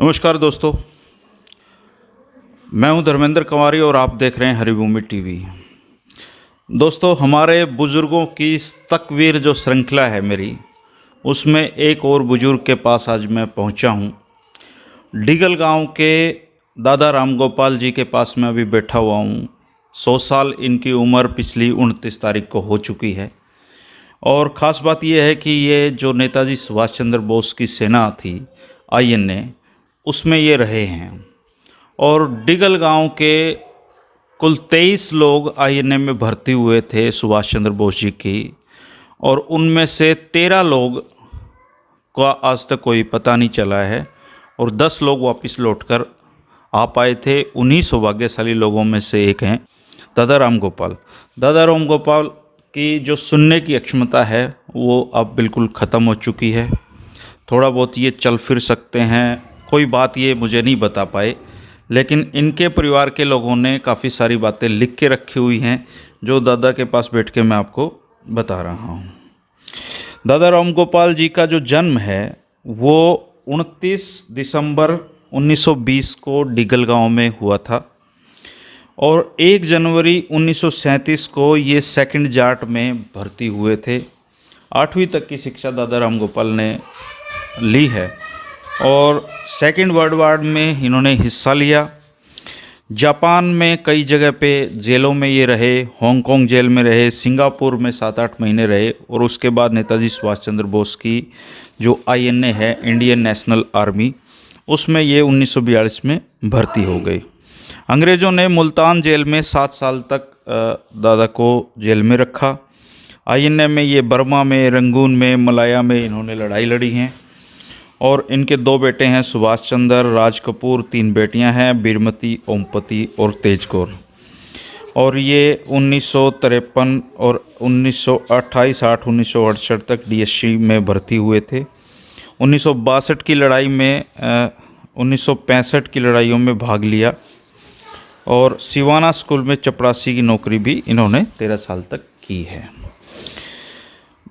नमस्कार दोस्तों, मैं हूं धर्मेंद्र कंवारी और आप देख रहे हैं हरिभूमि टीवी। दोस्तों, हमारे बुज़ुर्गों की तकवीर जो श्रृंखला है मेरी, उसमें एक और बुज़ुर्ग के पास आज मैं पहुंचा हूं। डिगल गांव के दादा राम गोपाल जी के पास मैं अभी बैठा हुआ हूं। 100 साल इनकी उम्र पिछली 29 तारीख को हो चुकी है। और ख़ास बात यह है कि ये जो नेताजी सुभाष चंद्र बोस की सेना थी INA, उसमें ये रहे हैं। और डिगल गांव के कुल 23 लोग INA में भर्ती हुए थे सुभाष चंद्र बोस जी की, और उनमें से 13 लोग का आज तक कोई पता नहीं चला है और 10 लोग वापस लौटकर आ पाए थे। उन्हीं सौभाग्यशाली लोगों में से एक हैं दादा राम गोपाल। दादा राम गोपाल की जो सुनने की अक्षमता है वो अब बिल्कुल ख़त्म हो चुकी है। थोड़ा बहुत ये चल फिर सकते हैं, कोई बात ये मुझे नहीं बता पाए, लेकिन इनके परिवार के लोगों ने काफ़ी सारी बातें लिख के रखी हुई हैं जो दादा के पास बैठ के मैं आपको बता रहा हूँ। दादा राम गोपाल जी का जो जन्म है वो 29 दिसंबर 1920 को डिगल गांव में हुआ था, और 1 जनवरी 1937 को ये सेकंड जाट में भर्ती हुए थे। 8वीं तक की शिक्षा दादा राम गोपाल ने ली है और सेकंड वर्ल्ड वार में इन्होंने हिस्सा लिया। जापान में कई जगह पे जेलों में ये रहे, हांगकांग जेल में रहे, सिंगापुर में 7-8 महीने रहे, और उसके बाद नेताजी सुभाष चंद्र बोस की जो INA है, इंडियन नेशनल आर्मी, उसमें ये 1942 में भर्ती हो गई। अंग्रेज़ों ने मुल्तान जेल में 7 साल तक दादा को जेल में रखा। INA में ये बर्मा में, रंगून में, मलाया में इन्होंने लड़ाई लड़ी हैं। और इनके 2 बेटे हैं, सुभाष चंद्र, राज कपूर। 3 बेटियां हैं, बीरमती, ओमपति और तेज कौर। और ये 1953 और 1968 तक DSC में भर्ती हुए थे। 1962 की लड़ाई में 1965 की लड़ाइयों में भाग लिया, और सिवाना स्कूल में चपरासी की नौकरी भी इन्होंने 13 साल तक की है।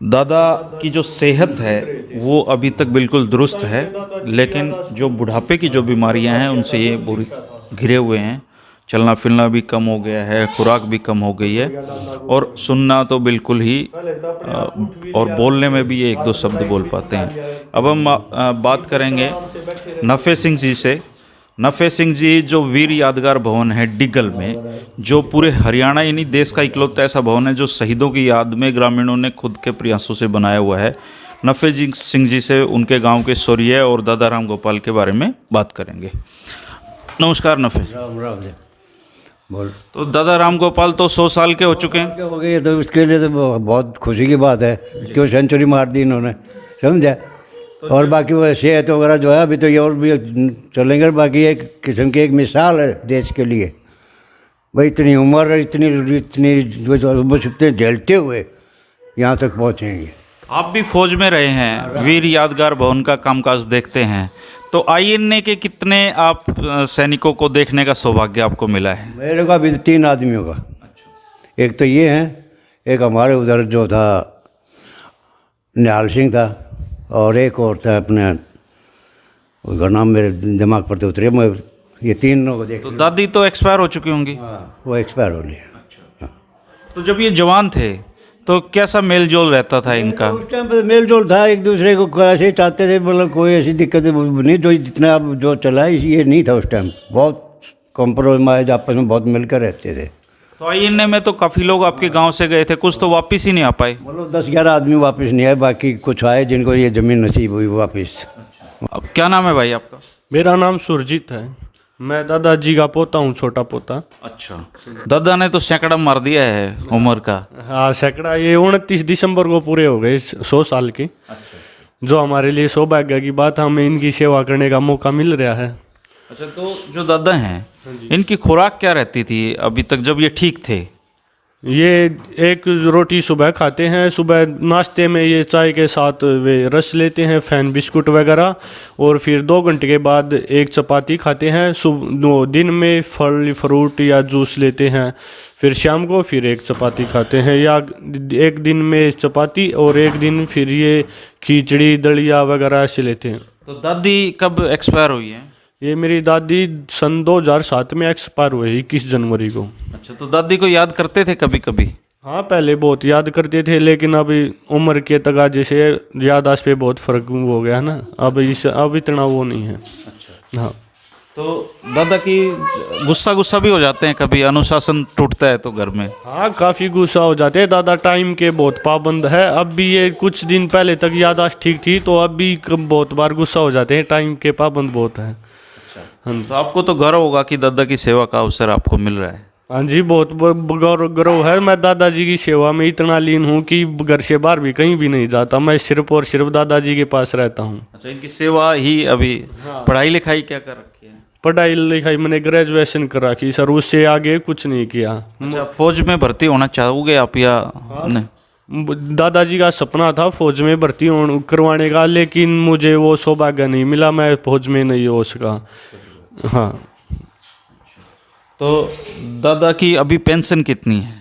दादा की जो सेहत है वो अभी तक बिल्कुल दुरुस्त है, लेकिन जो बुढ़ापे की जो बीमारियां हैं उनसे ये बुरी घिरे हुए हैं। चलना फिरना भी कम हो गया है, खुराक भी कम हो गई है, और सुनना तो बिल्कुल ही, और बोलने में भी ये 1-2 शब्द बोल पाते हैं। अब हम बात करेंगे नफ़े सिंह जी से। नफ़े सिंह जी जो वीर यादगार भवन है डिगल में, जो पूरे हरियाणा यानी देश का इकलौता ऐसा भवन है जो शहीदों की याद में ग्रामीणों ने खुद के प्रयासों से बनाया हुआ है। नफ़े सिंह जी से उनके गांव के शौर्य और दादा राम गोपाल के बारे में बात करेंगे। नमस्कार नफ़े। राम राम जी, बोल। तो दादा राम गोपाल तो 100 साल के हो चुके हैं। क्या हो गई, तो उसके लिए तो बहुत खुशी की बात है। क्यों सेंचुरी मार दी इन्होंने, समझा। और बाकी वो सेहत वगैरह जो है अभी तो ये और भी चलेंगे। बाकी एक किस्म की एक मिसाल है देश के लिए। भाई इतनी उम्र, इतनी इतने झेलते हुए यहाँ तक पहुँचे हैं। आप भी फौज में रहे हैं, वीर यादगार भवन का कामकाज देखते हैं, तो INA के कितने आप सैनिकों को देखने का सौभाग्य आपको मिला है? मेरे को अभी 3 आदमियों का। एक तो ये हैं, एक हमारे उधर जो था निहाल सिंह था, और एक और था अपने, उसका नाम मेरे दिमाग पर तो उतरे। मैं ये 3 को देख। तो दादी तो एक्सपायर हो चुकी होंगी। हाँ, वो एक्सपायर हो लिया। अच्छा। तो जब ये जवान थे तो कैसा मेल जोल रहता था इनका? उस टाइम पर मेल जोल था, एक दूसरे को ऐसे ही चाहते थे, मतलब कोई ऐसी दिक्कत नहीं। जो जितना अब जो चला है ये नहीं था उस टाइम। बहुत कॉम्प्रोमाइज आपस में बहुत मिलकर रहते थे। तो INA में तो काफ़ी लोग आपके गांव से गए थे, कुछ तो वापस ही नहीं आ पाए। मतलब 10-11 आदमी वापस नहीं आए, बाकी कुछ आए जिनको ये ज़मीन नसीब हुई वापस। अब क्या नाम है भाई आपका? मेरा नाम सुरजीत है। मैं दादाजी का पोता हूँ, छोटा पोता। अच्छा। दादा ने तो सैकड़ा मार दिया है उम्र का। हाँ, सैकड़ा। ये 29 दिसंबर को पूरे हो गए 100 साल के। जो हमारे लिए सौभाग्य की बात, हमें इनकी सेवा करने का मौका मिल रहा है। अच्छा, तो जो दादा हैं इनकी खुराक क्या रहती थी अभी तक जब ये ठीक थे? ये एक रोटी सुबह खाते हैं, सुबह नाश्ते में ये चाय के साथ वे रस लेते हैं, फैन बिस्कुट वगैरह, और फिर 2 घंटे के बाद एक चपाती खाते हैं। दिन में फल फ्रूट या जूस लेते हैं, फिर शाम को फिर एक चपाती खाते हैं, या एक दिन में चपाती और एक दिन फिर ये खिचड़ी दलिया वगैरह ऐसे लेते हैं। तो दादी कब एक्सपायर हुई है? ये मेरी दादी सन 2007 में एक्सपायर हुए 21 जनवरी को। अच्छा, तो दादी को याद करते थे कभी कभी? हाँ, पहले बहुत याद करते थे, लेकिन अभी उम्र के तकाजे से याददाश्त पे बहुत फर्क हो गया ना, अब इतना वो नहीं है। अच्छा, हाँ। तो दादा की गुस्सा भी हो जाते हैं कभी, अनुशासन टूटता है तो घर में? हाँ, काफ़ी गुस्सा हो जाते हैं। दादा टाइम के बहुत पाबंद है। अब भी ये कुछ दिन पहले तक याददाश्त ठीक थी, तो अब भी बहुत बार गुस्सा हो जाते हैं। टाइम के पाबंद बहुत है। हाँ, तो आपको तो गर्व होगा कि दादा की सेवा का अवसर आपको मिल रहा है। हाँ जी, बहुत गौरव है। मैं दादाजी की सेवा में इतना लीन हूँ कि घर से बाहर भी कहीं भी नहीं जाता। मैं सिर्फ और सिर्फ दादाजी के पास रहता हूँ। अच्छा, इनकी सेवा ही अभी। पढ़ाई लिखाई क्या कर रखी है? पढ़ाई लिखाई मैंने ग्रेजुएशन कर रखी सर, उससे आगे कुछ नहीं किया। अच्छा, फौज में भर्ती होना चाहोगे आप या नहीं? दादाजी का सपना था फौज में भर्ती करवाने का, लेकिन मुझे वो सौभाग्य नहीं मिला, मैं फौज में नहीं हो सका। हाँ। तो दादा की अभी पेंशन कितनी है?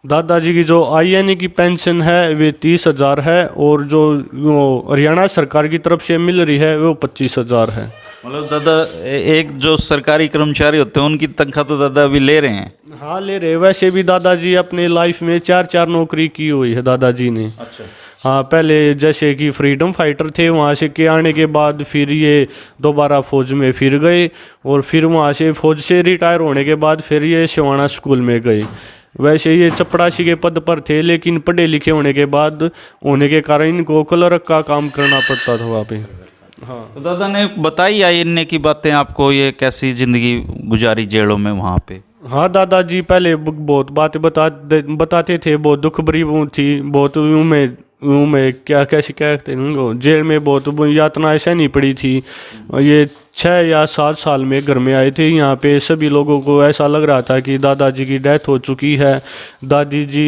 दादाजी की जो INA की पेंशन है वे 30,000 है, और जो वो हरियाणा सरकार की तरफ से मिल रही है वो 25,000 है। मतलब दादा एक जो सरकारी कर्मचारी होते हैं उनकी तनख्वाह तो दादा अभी ले रहे हैं? हाँ, ले रहे। वैसे भी दादाजी अपने लाइफ में 4 नौकरी की हुई है दादाजी ने। अच्छा। हाँ, पहले जैसे कि फ्रीडम फाइटर थे, वहाँ से के आने के बाद फिर ये दोबारा फौज में फिर गए, और फिर वहाँ से फौज से रिटायर होने के बाद फिर ये सिवाना स्कूल में गए। वैसे ये चपड़ासी के पद पर थे, लेकिन पढ़े लिखे होने के कारण इनको क्लर्क का काम करना पड़ता था वहाँ पे। हाँ। तो दादा ने बताई INA की बातें आपको, ये कैसी जिंदगी गुजारी जेलों में वहाँ पे? हाँ, दादाजी पहले बहुत बातें बताते थे। बहुत दुख भरी वो थी, बहुत यूँ में क्या कैसे कहते हैं उनको, जेल में बहुत यातना ऐसा नहीं पड़ी थी। ये 6 या 7 साल में घर में आए थे। यहाँ पे सभी लोगों को ऐसा लग रहा था कि दादाजी की डेथ हो चुकी है। दादी जी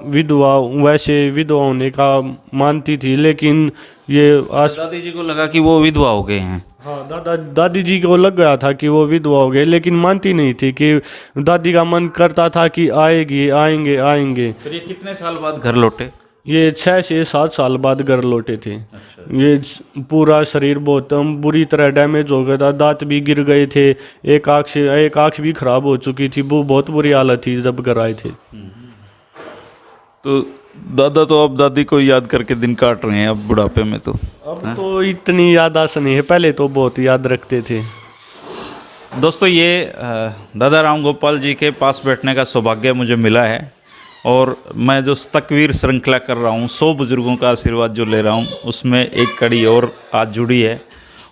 विधवा, वैसे विधवा होने का मानती थी, लेकिन ये दादी जी को लगा कि वो विधवा हो गए हैं। हाँ, दादी जी को लग गया था कि वो विधवा हो गए, लेकिन मानती नहीं थी। कि दादी का मन करता था कि आएंगे। फिर ये कितने साल बाद घर लौटे? ये 6 से 7 साल बाद घर लौटे थे। ये पूरा शरीर बहुत बुरी तरह डैमेज हो गया था, दांत भी गिर गए थे, एक आँख भी खराब हो चुकी थी। वो बहुत बुरी हालत थी जब घर आए थे। तो दादा तो अब दादी को याद करके दिन काट रहे हैं अब बुढ़ापे में। तो अब तो इतनी याददाश्त नहीं है, पहले तो बहुत याद रखते थे। दोस्तों, ये दादा राम गोपाल जी के पास बैठने का सौभाग्य मुझे मिला है, और मैं जो तकवीर श्रृंखला कर रहा हूँ, 100 बुज़ुर्गों का आशीर्वाद जो ले रहा हूँ, उसमें एक कड़ी और आज जुड़ी है।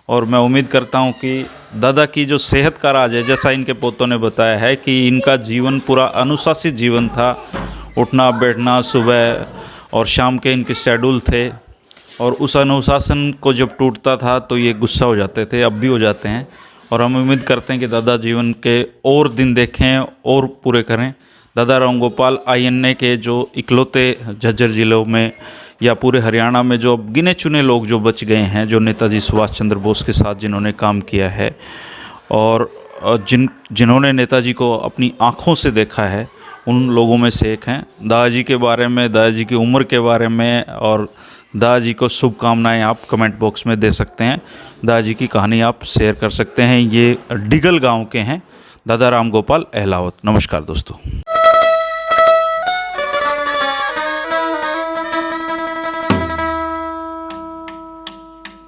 और मैं उम्मीद करता हूँ कि दादा की जो सेहत का राज है, जैसा इनके पोतों ने बताया है कि इनका जीवन पूरा अनुशासित जीवन था। उठना बैठना, सुबह और शाम के इनके शेड्यूल थे, और उस अनुशासन को जब टूटता था तो ये गुस्सा हो जाते थे, अब भी हो जाते हैं। और हम उम्मीद करते हैं कि दादा जीवन के और दिन देखें और पूरे करें। दादा राम गोपाल INA के जो इकलौते झज्जर जिलों में या पूरे हरियाणा में जो गिने चुने लोग जो बच गए हैं, जो नेताजी सुभाष चंद्र बोस के साथ जिन्होंने काम किया है, और जिन्होंने नेताजी को अपनी आँखों से देखा है, उन लोगों में से एक हैं। दादाजी के बारे में, दादाजी की उम्र के बारे में और दादाजी को शुभकामनाएं आप कमेंट बॉक्स में दे सकते हैं। दादाजी की कहानी आप शेयर कर सकते हैं। ये डिगल गांव के हैं दादा राम गोपाल अहलावत। नमस्कार दोस्तों।